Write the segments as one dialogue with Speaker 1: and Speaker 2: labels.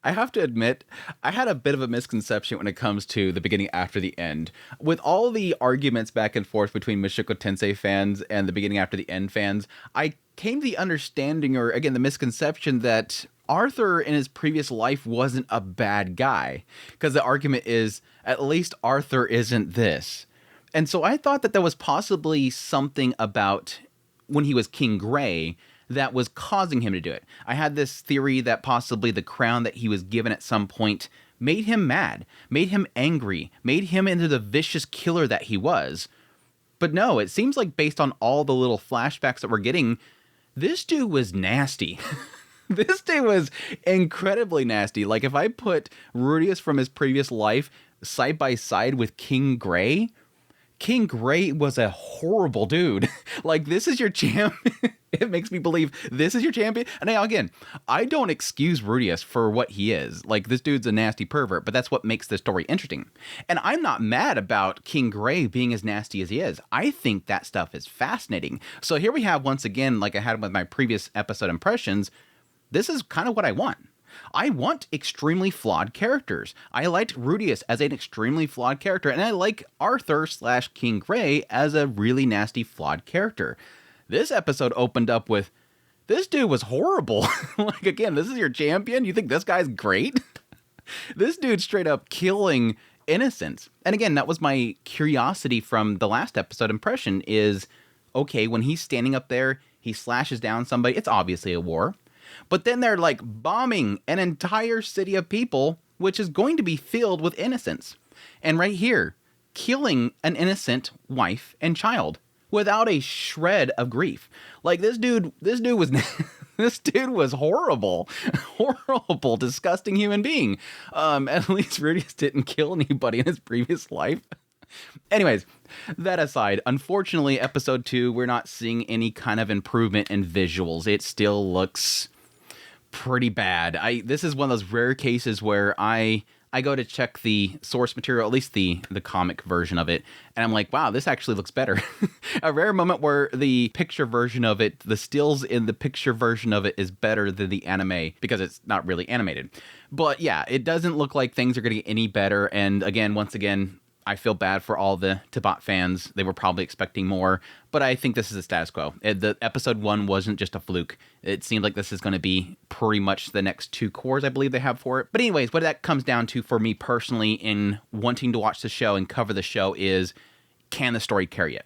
Speaker 1: I have to admit, I had a bit of a misconception when it comes to the beginning after the end. With all the arguments back and forth between Mushoku Tensei fans and the beginning after the end fans, I came to the understanding, or again, the misconception that Arthur in his previous life wasn't a bad guy. Because the argument is, at least Arthur isn't this. And so I thought that there was possibly something about when he was King Gray that was causing him to do it. I had this theory that possibly the crown that he was given at some point made him mad, made him angry, made him into the vicious killer that he was. But no, it seems like based on all the little flashbacks that we're getting, this dude was nasty. This dude was incredibly nasty. Like, if I put Rudius from his previous life side by side with King Gray was a horrible dude. Like, this is your champion. It makes me believe this is your champion. And now, again, I don't excuse Rudius for what he is. Like, this dude's a nasty pervert, but that's what makes the story interesting. And I'm not mad about King Gray being as nasty as he is. I think that stuff is fascinating. So here we have, once again, like I had with my previous episode impressions, this is kind of what I want. I want extremely flawed characters. I liked Rudius as an extremely flawed character, and I like Arthur/King Gray as a really nasty, flawed character. This episode opened up with, this dude was horrible. Like, again, this is your champion? You think this guy's great? This dude straight up killing Innocence. And again, that was my curiosity from the last episode impression is, okay, when he's standing up there, he slashes down somebody. It's obviously a war. But then they're like bombing an entire city of people, which is going to be filled with innocents. And right here, killing an innocent wife and child without a shred of grief. Like, this dude was this dude was horrible, disgusting human being. At least Rudius didn't kill anybody in his previous life. Anyways, that aside, unfortunately, episode 2, we're not seeing any kind of improvement in visuals. It still looks pretty bad. This is one of those rare cases where I go to check the source material, at least the comic version of it, and I'm like, wow, this actually looks better. A rare moment where the picture version of it, the stills in the picture version of it is better than the anime, because it's not really animated. But yeah, it doesn't look like things are going to get any better, and again, once again, I feel bad for all the tbate fans. They were probably expecting more, but I think this is a status quo. The episode 1 wasn't just a fluke. It seemed like this is going to be pretty much the next 2 cores I believe they have for it. But anyways, what that comes down to for me personally in wanting to watch the show and cover the show is, can the story carry it?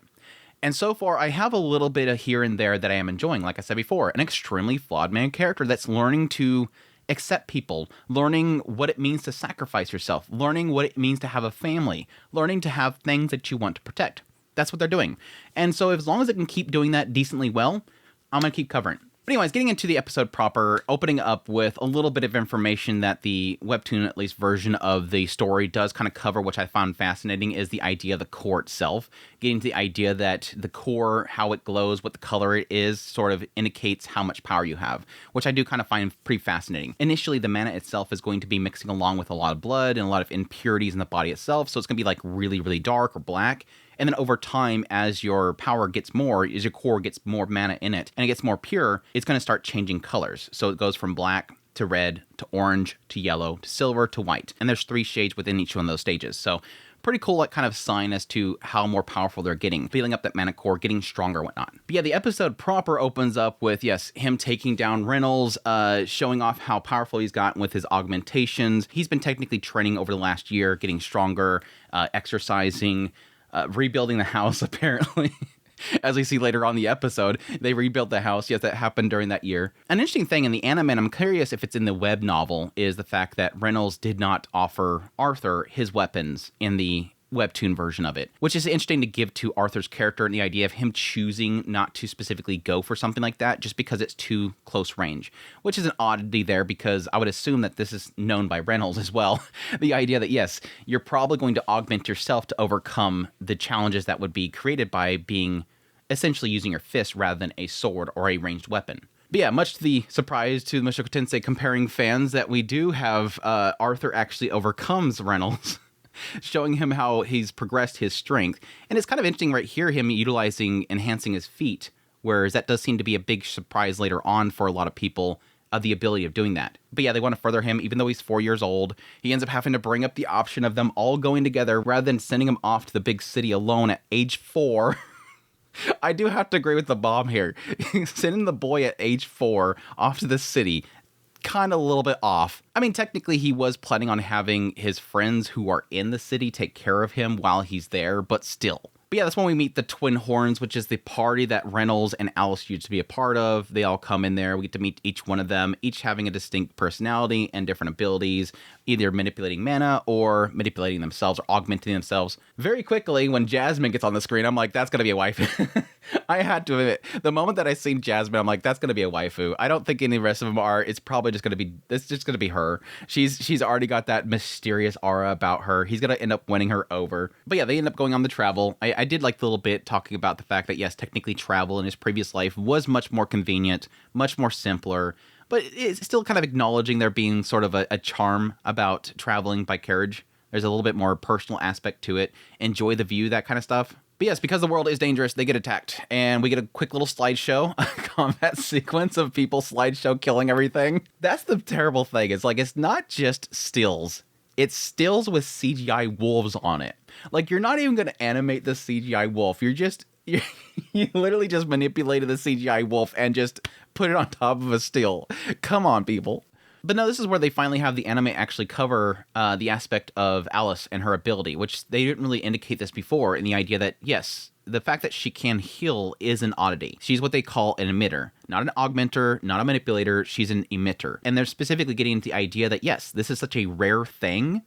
Speaker 1: And so far, I have a little bit of here and there that I am enjoying. Like I said before, an extremely flawed man character that's learning to accept people, learning what it means to sacrifice yourself, learning what it means to have a family, learning to have things that you want to protect. That's what they're doing. And so as long as it can keep doing that decently well, I'm going to keep covering it. But anyways, getting into the episode proper, opening up with a little bit of information that the webtoon, at least version of the story, does kind of cover, which I found fascinating, is the idea of the core itself. Getting to the idea that the core, how it glows, what the color it is, sort of indicates how much power you have, which I do kind of find pretty fascinating. Initially, the mana itself is going to be mixing along with a lot of blood and a lot of impurities in the body itself, so it's going to be like really, really dark or black. And then over time, as your power gets more, as your core gets more mana in it, and it gets more pure, it's going to start changing colors. So it goes from black to red to orange to yellow to silver to white. And there's 3 shades within each one of those stages. So pretty cool, like, kind of sign as to how more powerful they're getting, filling up that mana core, getting stronger, whatnot. But yeah, the episode proper opens up with, yes, him taking down Reynolds, showing off how powerful he's gotten with his augmentations. He's been technically training over the last year, getting stronger, exercising, rebuilding the house, apparently. As we see later on in the episode, they rebuilt the house. Yes, that happened during that year. An interesting thing in the anime, and I'm curious if it's in the web novel, is the fact that Reynolds did not offer Arthur his weapons in the webtoon version of it, which is interesting to give to Arthur's character, and the idea of him choosing not to specifically go for something like that just because it's too close range, which is an oddity there, because I would assume that this is known by Reynolds as well. The idea that, yes, you're probably going to augment yourself to overcome the challenges that would be created by being essentially using your fist rather than a sword or a ranged weapon. But yeah, much to the surprise to the Mushoku Tensei comparing fans, that we do have Arthur actually overcomes Reynolds, showing him how he's progressed his strength. And it's kind of interesting right here, him enhancing his feet, whereas that does seem to be a big surprise later on for a lot of people the ability of doing that. But yeah, they want to further him, even though he's 4 years old. He ends up having to bring up the option of them all going together rather than sending him off to the big city alone at age 4. I do have to agree with the mom here. Sending the boy at age 4 off to the city, kind of a little bit off. I mean, technically he was planning on having his friends who are in the city take care of him while he's there, but still. But yeah, that's when we meet the Twin Horns, which is the party that Reynolds and Alice used to be a part of. They all come in there. We get to meet each one of them, each having a distinct personality and different abilities, either manipulating mana or manipulating themselves or augmenting themselves. Very quickly, when Jasmine gets on the screen, I'm like, that's going to be a waifu. I had to admit, the moment that I seen Jasmine, I'm like, that's going to be a waifu. I don't think any of the rest of them are. It's probably just going to be, it's just going to be her. She's already got that mysterious aura about her. He's going to end up winning her over. But yeah, they end up going on the travel. I did like the little bit talking about the fact that, yes, technically travel in his previous life was much more convenient, much more simpler, but it's still kind of acknowledging there being sort of a charm about traveling by carriage. There's a little bit more personal aspect to it. Enjoy the view, that kind of stuff. But yes, because the world is dangerous, they get attacked. And we get a quick little slideshow, a combat sequence of people slideshow killing everything. That's the terrible thing. It's like, it's not just stills. It's stills with CGI wolves on it. Like, you're not even going to animate the CGI wolf. You literally just manipulated the CGI wolf and just put it on top of a still. Come on, people. But no, this is where they finally have the anime actually cover the aspect of Alice and her ability, which they didn't really indicate this before, in the idea that, yes, the fact that she can heal is an oddity. She's what they call an emitter. Not an augmenter, not a manipulator, she's an emitter. And they're specifically getting into the idea that, yes, this is such a rare thing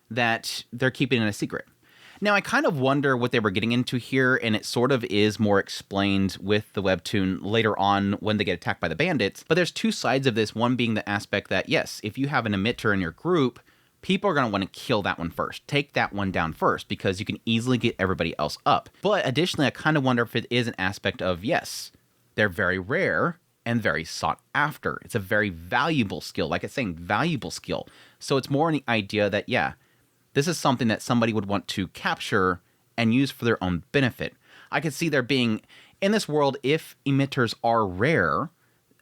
Speaker 1: that they're keeping it a secret. Now, I kind of wonder what they were getting into here, and it sort of is more explained with the webtoon later on when they get attacked by the bandits. But there's two sides of this, one being the aspect that, yes, if you have an emitter in your group, people are going to want to kill that one first. Take that one down first, because you can easily get everybody else up. But additionally, I kind of wonder if it is an aspect of, yes, they're very rare and very sought after. It's a very valuable skill. Like it's saying, valuable skill. So it's more in the idea that, yeah, this is something that somebody would want to capture and use for their own benefit. I could see there being, in this world, if emitters are rare,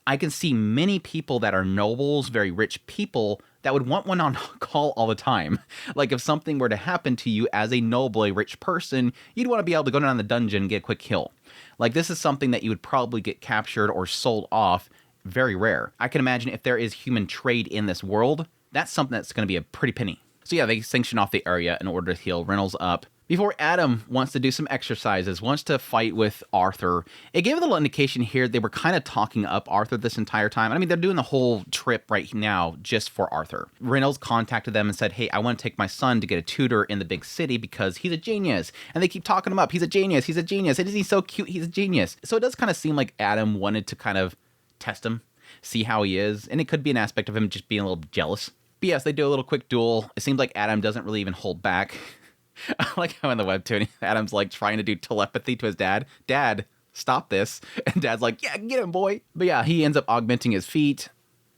Speaker 1: I can see many people that are nobles, very rich people, that would want one on call all the time. Like if something were to happen to you as a noble, a rich person, you'd want to be able to go down the dungeon and get a quick kill. Like this is something that you would probably get captured or sold off. Very rare. I can imagine if there is human trade in this world, that's something that's going to be a pretty penny. So yeah, they sanction off the area in order to heal Reynolds up. Before Adam wants to do some exercises, wants to fight with Arthur. It gave a little indication here they were kind of talking up Arthur this entire time. I mean, they're doing the whole trip right now just for Arthur. Reynolds contacted them and said, hey, I want to take my son to get a tutor in the big city because he's a genius. And they keep talking him up. He's a genius. He's a genius. Isn't he so cute? He's a genius. So it does kind of seem like Adam wanted to kind of test him, see how he is. And it could be an aspect of him just being a little jealous. But yes, they do a little quick duel. It seems like Adam doesn't really even hold back. I like how in the webtoon, Adam's like trying to do telepathy to his dad. Dad, stop this. And Dad's like, yeah, get him, boy. But yeah, he ends up augmenting his feet,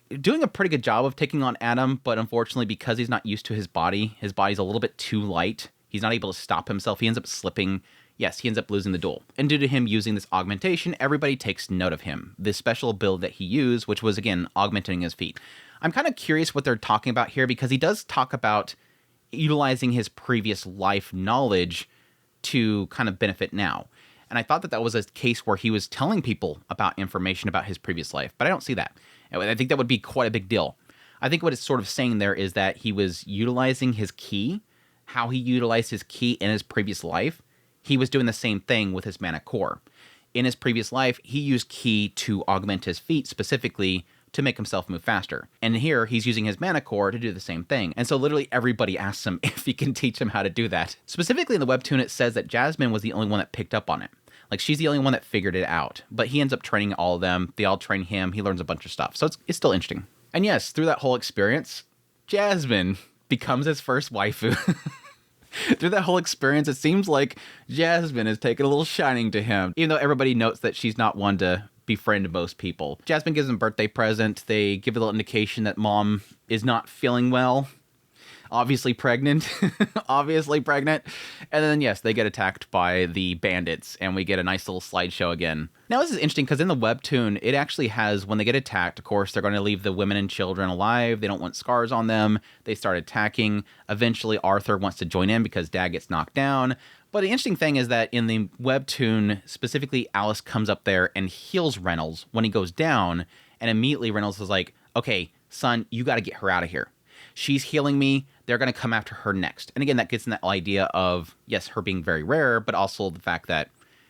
Speaker 1: doing a pretty good job of taking on Adam. But unfortunately, because he's not used to his body's a little bit too light. He's not able to stop himself. He ends up slipping. Yes, he ends up losing the duel. And due to him using this augmentation, everybody takes note of him. This special build that he used, which was, again, augmenting his feet. I'm kind of curious what they're talking about here because he does talk about utilizing his previous life knowledge to kind of benefit now. And I thought that that was a case where he was telling people about information about his previous life, but I don't see that. I think that would be quite a big deal. I think what it's sort of saying there is that he was utilizing his ki, how he utilized his ki in his previous life. He was doing the same thing with his mana core. In his previous life, he used ki to augment his feet specifically to make himself move faster. And here, he's using his mana core to do the same thing. And so literally everybody asks him if he can teach him how to do that. Specifically in the webtoon, it says that Jasmine was the only one that picked up on it. Like, she's the only one that figured it out. But he ends up training all of them. They all train him. He learns a bunch of stuff. So it's still interesting. And yes, through that whole experience, Jasmine becomes his first waifu. Through that whole experience, it seems like Jasmine is taking a little shining to him, even though everybody notes that she's not one to befriend most people. Jasmine gives him a birthday present. They give a little indication that mom is not feeling well. obviously pregnant, obviously pregnant. And then, yes, they get attacked by the bandits, and we get a nice little slideshow again. Now, this is interesting because in the webtoon, it actually has, when they get attacked, of course, they're going to leave the women and children alive. They don't want scars on them. They start attacking. Eventually, Arthur wants to join in because Dad gets knocked down. But the interesting thing is that in the webtoon, specifically, Alice comes up there and heals Reynolds when he goes down. And immediately, Reynolds is like, okay, son, you got to get her out of here. She's healing me. They're going to come after her next. And again, that gets in that idea of, yes, her being very rare, but also the fact that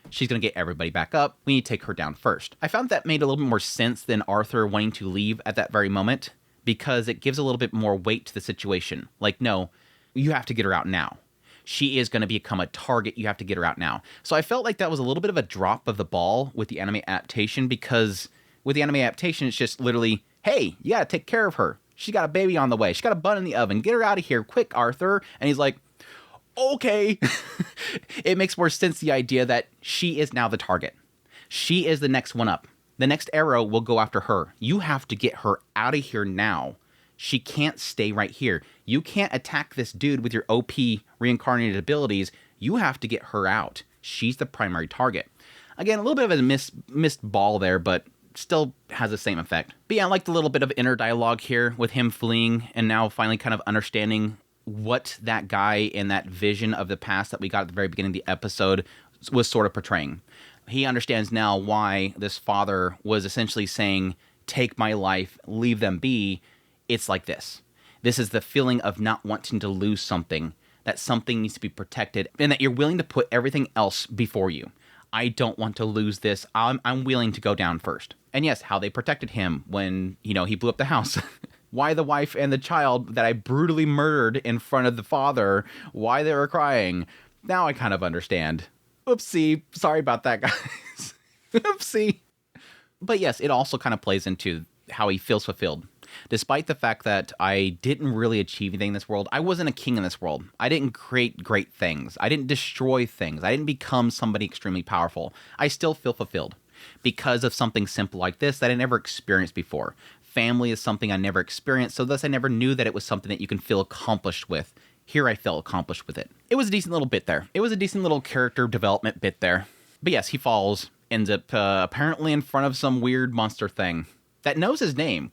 Speaker 1: she's going to get everybody back up. We need to take her down first. I found that made a little bit more sense than Arthur wanting to leave at that very moment, because it gives a little bit more weight to the situation. Like, no, you have to get her out now. She is going to become a target. You have to get her out now. So I felt like that was a little bit of a drop of the ball with the anime adaptation, because with the anime adaptation, it's just literally, hey, you got to take care of her. She got a baby on the way. She got a bun in the oven. Get her out of here quick, Arthur. And he's like, okay. It makes more sense, the idea that she is now the target. She is the next one up. The next arrow will go after her. You have to get her out of here now. She can't stay right here. You can't attack this dude with your OP reincarnated abilities. You have to get her out. She's the primary target. Again, a little bit of a missed ball there, but still has the same effect. But yeah, I like the little bit of inner dialogue here with him fleeing and now finally kind of understanding what that guy in that vision of the past that we got at the very beginning of the episode was sort of portraying. He understands now why this father was essentially saying, take my life, leave them be. It's like this. This is the feeling of not wanting to lose something, that something needs to be protected, and that you're willing to put everything else before you. I don't want to lose this. I'm willing to go down first. And yes, how they protected him when, he blew up the house. Why the wife and the child that I brutally murdered in front of the father, why they were crying. Now I kind of understand. Oopsie. Sorry about that, guys. Oopsie. But yes, it also kind of plays into how he feels fulfilled. Despite the fact that I didn't really achieve anything in this world, I wasn't a king in this world. I didn't create great things. I didn't destroy things. I didn't become somebody extremely powerful. I still feel fulfilled because of something simple like this that I never experienced before. Family is something I never experienced, so thus I never knew that it was something that you can feel accomplished with. Here I felt accomplished with it. It was a decent little bit there. It was a decent little character development bit there. But yes, he falls, ends up apparently in front of some weird monster thing that knows his name, ?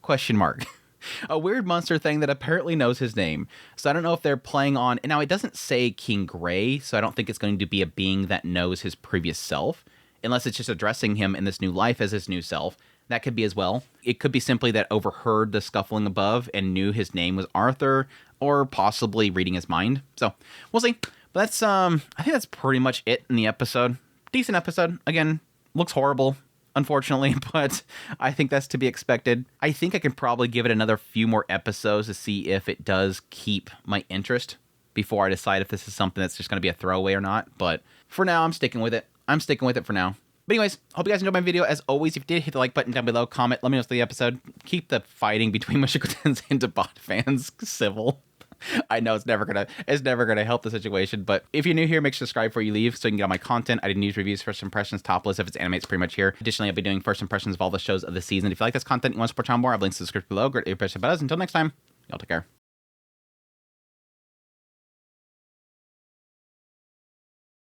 Speaker 1: A weird monster thing that apparently knows his name. So I don't know if they're playing on... Now, it doesn't say King Gray, so I don't think it's going to be a being that knows his previous self, unless it's just addressing him in this new life as his new self. That could be as well. It could be simply that overheard the scuffling above and knew his name was Arthur, or possibly reading his mind. So we'll see. But that's I think that's pretty much it in the episode. Decent episode. Again, looks horrible, unfortunately, but I think that's to be expected. I think I can probably give it another few more episodes to see if it does keep my interest before I decide if this is something that's just going to be a throwaway or not. But for now, I'm sticking with it. I'm sticking with it for now. But anyways, hope you guys enjoyed my video. As always, if you did, hit the like button down below, comment, let me know what's the episode. Keep the fighting between Mushoku Tensei and tbate fans civil. I know it's never gonna help the situation, but if you're new here, make sure to subscribe before you leave so you can get all my content. I do news reviews, first impressions, top list. If it's anime, it's pretty much here. Additionally, I'll be doing first impressions of all the shows of the season. If you like this content and you want to support channel more, I have links to the description below. Great, appreciate it. Until next time, y'all take care.